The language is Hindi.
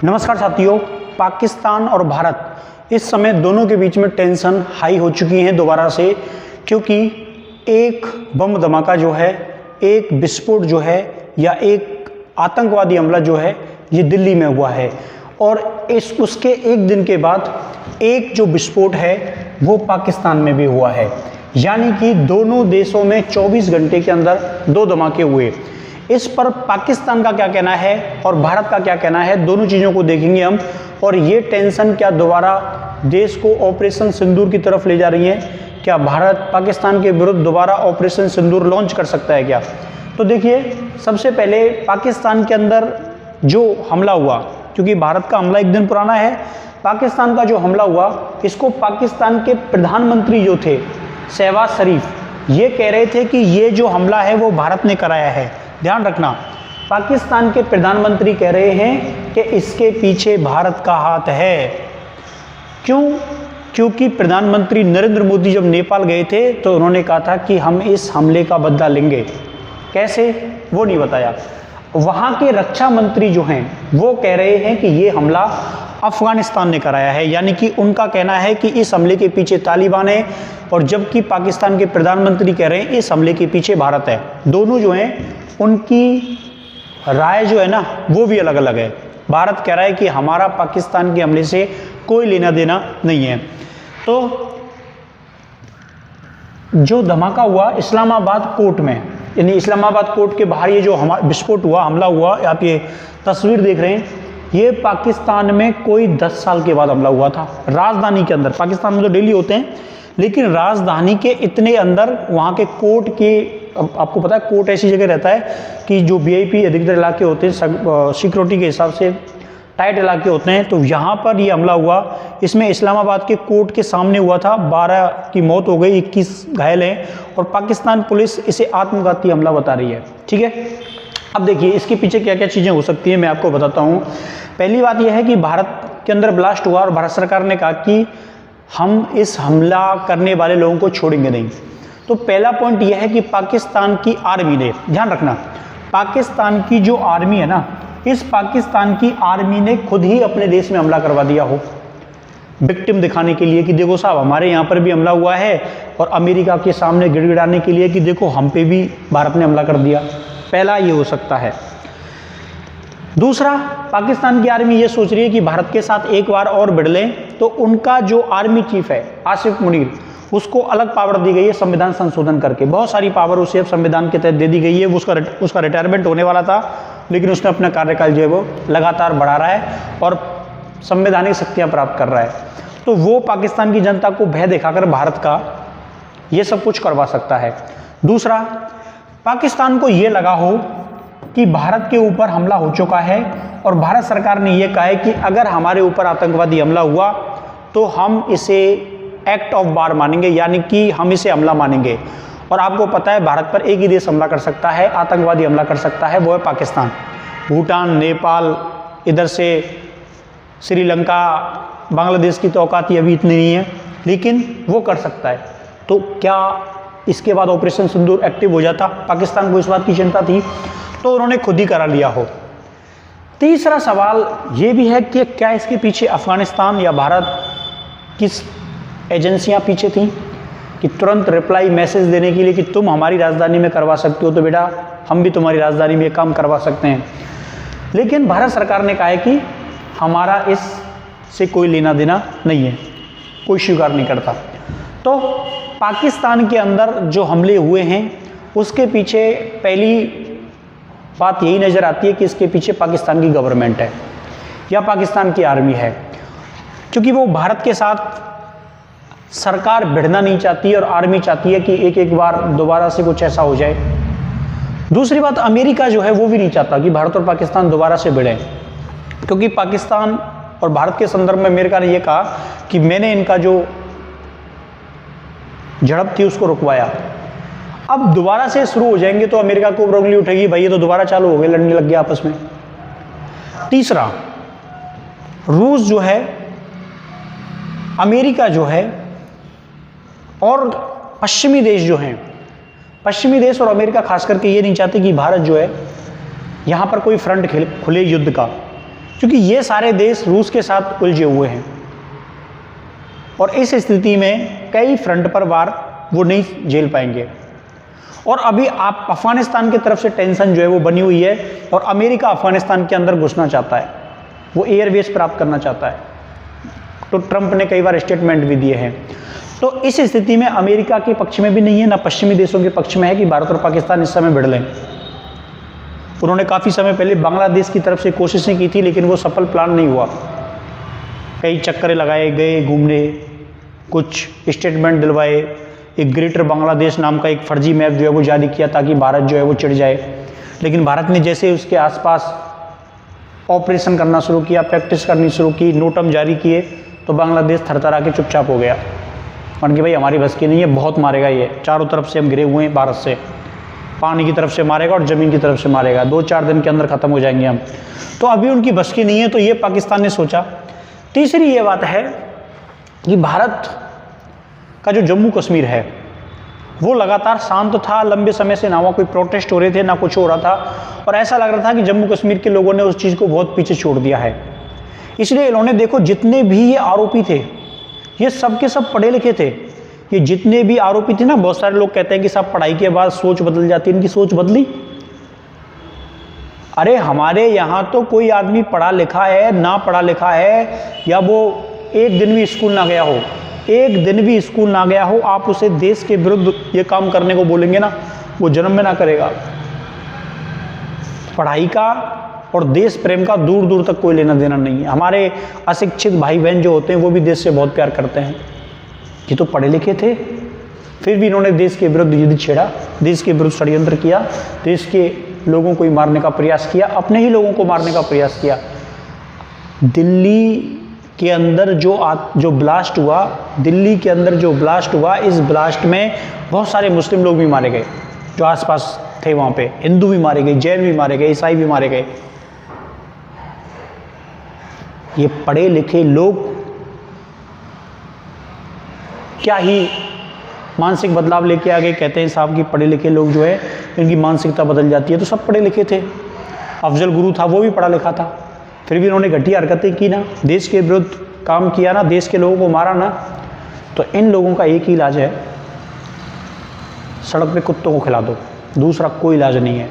नमस्कार साथियों, पाकिस्तान और भारत इस समय दोनों के बीच में टेंशन हाई हो चुकी है दोबारा से, क्योंकि एक बम धमाका जो है, एक विस्फोट जो है या एक आतंकवादी हमला जो है ये दिल्ली में हुआ है और उसके एक दिन के बाद एक जो विस्फोट है वो पाकिस्तान में भी हुआ है। यानी कि दोनों देशों में 24 घंटे के अंदर दो धमाके हुए। इस पर पाकिस्तान का क्या कहना है और भारत का क्या कहना है, दोनों चीज़ों को देखेंगे हम। और ये टेंशन क्या दोबारा देश को ऑपरेशन सिंदूर की तरफ ले जा रही है? क्या भारत पाकिस्तान के विरुद्ध दोबारा ऑपरेशन सिंदूर लॉन्च कर सकता है क्या? तो देखिए, सबसे पहले पाकिस्तान के अंदर जो हमला हुआ, क्योंकि भारत का हमला एक दिन पुराना है, पाकिस्तान का जो हमला हुआ इसको पाकिस्तान के प्रधानमंत्री जो थे शहबाज शरीफ, ये कह रहे थे कि ये जो हमला है वो भारत ने कराया है। ध्यान रखना, पाकिस्तान के प्रधानमंत्री कह रहे हैं कि इसके पीछे भारत का हाथ है। क्यों? क्योंकि प्रधानमंत्री नरेंद्र मोदी जब नेपाल गए थे तो उन्होंने कहा था कि हम इस हमले का बदला लेंगे। कैसे, वो नहीं बताया। वहाँ के रक्षा मंत्री जो हैं वो कह रहे हैं कि ये हमला अफगानिस्तान ने कराया है, यानी कि उनका कहना है कि इस हमले के पीछे तालिबान है, और जबकि पाकिस्तान के प्रधानमंत्री कह रहे हैं इस हमले के पीछे भारत है। दोनों जो हैं उनकी राय जो है ना वो भी अलग अलग है। भारत कह रहा है कि हमारा पाकिस्तान के हमले से कोई लेना देना नहीं है। तो जो धमाका हुआ इस्लामाबाद कोर्ट में, यानी इस्लामाबाद कोर्ट के बाहर ये जो विस्फोट हुआ, हमला हुआ, आप ये तस्वीर देख रहे हैं, ये पाकिस्तान में कोई 10 साल के बाद हमला हुआ था, राजधानी के अंदर। पाकिस्तान में तो डेली होते हैं, लेकिन राजधानी के इतने अंदर, वहाँ के कोर्ट के, आपको पता है कोर्ट ऐसी जगह रहता है कि जो वीआईपी अधिकतर इलाके होते हैं, सिक्योरिटी के हिसाब से टाइट इलाके होते हैं, तो यहाँ पर ये हमला हुआ। इसमें इस्लामाबाद के कोर्ट के सामने हुआ था। 12 की मौत हो गई, 21 घायल हैं, और पाकिस्तान पुलिस इसे आत्मघाती हमला बता रही है। ठीक है, अब देखिए इसके पीछे क्या क्या चीज़ें हो सकती हैं, मैं आपको बताता हूँ। पहली बात यह है कि भारत के अंदर ब्लास्ट हुआ और भारत सरकार ने कहा कि हम इस हमला करने वाले लोगों को छोड़ेंगे नहीं। तो पहला पॉइंट यह है कि पाकिस्तान की आर्मी ने, ध्यान रखना, पाकिस्तान की जो आर्मी है ना, इस पाकिस्तान की आर्मी ने खुद ही अपने देश में हमला करवा दिया हो, विक्टिम दिखाने के लिए कि देखो साहब हमारे यहाँ पर भी हमला हुआ है, और अमेरिका के सामने गिड़गिड़ाने के लिए कि देखो हम पे भी भारत ने हमला कर दिया। पहला ये हो सकता है। दूसरा, पाकिस्तान की आर्मी ये सोच रही है कि भारत के साथ एक बार और भिड़ लें, तो उनका जो आर्मी चीफ है आसिफ मुनीर, उसको अलग पावर दी गई है संविधान संशोधन करके। बहुत सारी पावर उसे अब संविधान के तहत दे दी गई है। उसका रिटायरमेंट होने वाला था, लेकिन उसने अपना कार्यकाल जो है वो लगातार बढ़ा रहा है और संवैधानिक शक्तियाँ प्राप्त कर रहा है। तो वो पाकिस्तान की जनता को भय दिखाकर भारत का ये सब कुछ करवा सकता है। दूसरा, पाकिस्तान को ये लगा हो कि भारत के ऊपर हमला हो चुका है और भारत सरकार ने यह कहा है कि अगर हमारे ऊपर आतंकवादी हमला हुआ तो हम इसे एक्ट ऑफ वार मानेंगे, यानी कि हम इसे हमला मानेंगे। और आपको पता है भारत पर एक ही देश हमला कर सकता है, आतंकवादी हमला कर सकता है, वो है पाकिस्तान। भूटान, नेपाल, इधर से श्रीलंका, बांग्लादेश की तो औकात अभी इतनी नहीं है, लेकिन वो कर सकता है। तो क्या इसके बाद ऑपरेशन सिंदूर एक्टिव हो जाता? पाकिस्तान को इस बात की चिंता थी, तो उन्होंने खुद ही करा लिया हो। तीसरा सवाल ये भी है कि क्या इसके पीछे अफगानिस्तान या भारत किस एजेंसियां पीछे थीं कि तुरंत रिप्लाई मैसेज देने के लिए कि तुम हमारी राजधानी में करवा सकते हो तो बेटा हम भी तुम्हारी राजधानी में काम करवा सकते हैं। लेकिन भारत सरकार ने कहा है कि हमारा इससे कोई लेना देना नहीं है, कोई स्वीकार नहीं करता। तो पाकिस्तान के अंदर जो हमले हुए हैं उसके पीछे पहली बात यही नज़र आती है कि इसके पीछे पाकिस्तान की गवर्नमेंट है या पाकिस्तान की आर्मी है, क्योंकि वो भारत के साथ सरकार भिड़ना नहीं चाहती और आर्मी चाहती है कि एक एक बार दोबारा से कुछ ऐसा हो जाए। दूसरी बात, अमेरिका जो है वो भी नहीं चाहता कि भारत और पाकिस्तान दोबारा से भिड़े, क्योंकि पाकिस्तान और भारत के संदर्भ में अमेरिका ने यह कहा कि मैंने इनका जो झड़प थी उसको रुकवाया। अब दोबारा से शुरू हो जाएंगे तो अमेरिका को उंगली उठेगी, भाई ये तो दोबारा चालू हो गए, लड़ने लग गया आपस में। तीसरा, रूस जो है, अमेरिका जो है और पश्चिमी देश जो हैं, पश्चिमी देश और अमेरिका खास करके ये नहीं चाहते कि भारत जो है यहाँ पर कोई फ्रंट खुले युद्ध का, क्योंकि ये सारे देश रूस के साथ उलझे हुए हैं और इस स्थिति में कई फ्रंट पर वार वो नहीं झेल पाएंगे। और अभी आप अफगानिस्तान की तरफ से टेंशन जो है वो बनी हुई है और अमेरिका अफगानिस्तान के अंदर घुसना चाहता है, वो एयरबेस प्राप्त करना चाहता है। तो ट्रंप ने कई बार स्टेटमेंट भी दिए हैं। तो इस स्थिति में अमेरिका के पक्ष में भी नहीं है, ना पश्चिमी देशों के पक्ष में है कि भारत और पाकिस्तान इस समय भिड़ लें। उन्होंने काफ़ी समय पहले बांग्लादेश की तरफ से कोशिशें की थी, लेकिन वो सफल प्लान नहीं हुआ। कई चक्करे लगाए गए घूमने, कुछ स्टेटमेंट दिलवाए, एक ग्रेटर बांग्लादेश नाम का एक फर्जी मैप जो है वो जारी किया ताकि भारत जो है वो चिढ़ जाए। लेकिन भारत ने जैसे उसके आसपास ऑपरेशन करना शुरू किया, प्रैक्टिस करनी शुरू की, नोटम जारी किए, तो बांग्लादेश थरथरा के चुपचाप हो गया। मान कि भाई हमारी बस की नहीं है, बहुत मारेगा ये, चारों तरफ से हम घिरे हुए हैं भारत से, पानी की तरफ से मारेगा और ज़मीन की तरफ से मारेगा, 2-4 दिन के अंदर ख़त्म हो जाएंगे हम। तो अभी उनकी बस की नहीं है, तो ये पाकिस्तान ने सोचा। तीसरी ये बात है कि भारत का जो जम्मू कश्मीर है वो लगातार शांत था, लंबे समय से ना वहाँ कोई प्रोटेस्ट हो रहे थे ना कुछ हो रहा था, और ऐसा लग रहा था कि जम्मू कश्मीर के लोगों ने उस चीज़ को बहुत पीछे छोड़ दिया है। इसलिए इन्होंने देखो जितने भी ये आरोपी थे ये सब के सब पढ़े लिखे थे। ये जितने भी आरोपी थे ना, बहुत सारे लोग कहते हैं कि साहब पढ़ाई के बाद सोच बदल जाती है, इनकी सोच बदली। अरे हमारे यहाँ तो कोई आदमी पढ़ा लिखा है ना पढ़ा लिखा है, या वो एक दिन भी स्कूल ना गया हो, एक दिन भी स्कूल ना गया हो, आप उसे देश के विरुद्ध ये काम करने को बोलेंगे ना, वो जन्म में ना करेगा। पढ़ाई का और देश प्रेम का दूर दूर तक कोई लेना देना नहीं है। हमारे अशिक्षित भाई बहन जो होते हैं वो भी देश से बहुत प्यार करते हैं। ये तो पढ़े लिखे थे, फिर भी इन्होंने देश के विरुद्ध युद्ध छेड़ा, देश के विरुद्ध षड्यंत्र किया, देश के लोगों को ही मारने का प्रयास किया, अपने ही लोगों को मारने का प्रयास किया। दिल्ली के अंदर जो ब्लास्ट हुआ, दिल्ली के अंदर जो ब्लास्ट हुआ, इस ब्लास्ट में बहुत सारे मुस्लिम लोग भी मारे गए जो आसपास थे। वहाँ पे हिंदू भी मारे गए, जैन भी मारे गए, ईसाई भी मारे गए। ये पढ़े लिखे लोग क्या ही मानसिक बदलाव लेके आ गए। कहते हैं साहब कि पढ़े लिखे लोग जो है इनकी मानसिकता बदल जाती है, तो सब पढ़े लिखे थे। अफजल गुरु था, वो भी पढ़ा लिखा था, फिर भी इन्होंने घटिया हरकतें की ना, देश के विरुद्ध काम किया ना, देश के लोगों को मारा ना। तो इन लोगों का एक ही इलाज है, सड़क पे कुत्तों को खिला दो, दूसरा कोई इलाज नहीं है।